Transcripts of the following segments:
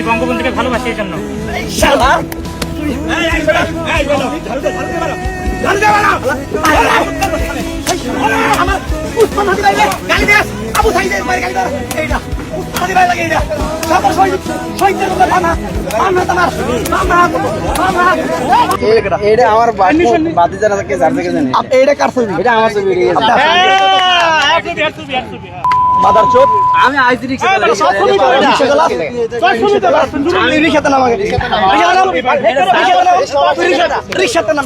বঙ্গবন্ধুকে ভালোবাসি এই জন্য। এটা আমার বাতি জানাকে জানতে গেছেন এটা কার ছবি এটা আমার ছবি মাদার চোপ আমি আইজি রিক্সা আমি রিক্সাতে নামাগে রিক্সাতে নাম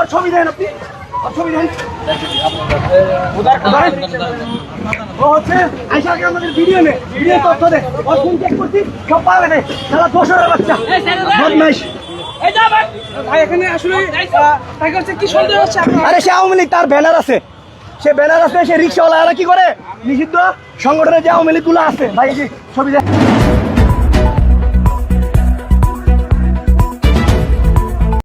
ছবি দেন আপনি ছবি দেন হচ্ছে আইসাকে আমাদের ভিডিও নে ভিডিও তথ্য দে ও ফোন চেক করছি সব পাবে না সারা 200 বাচ্চা বদমাইশ ভাই এখানে আসলে তাকে হচ্ছে কি সন্দেহ হচ্ছে আপনার? আরে সে আওয়ামী লীগ তার ব্যানার আছে সে ব্যানার আছে সে রিক্সাওয়ালা কি করে নিষিদ্ধ সংগঠনের যে আওয়ামী লীগ গুলো আছে ভাই ছবি দেখ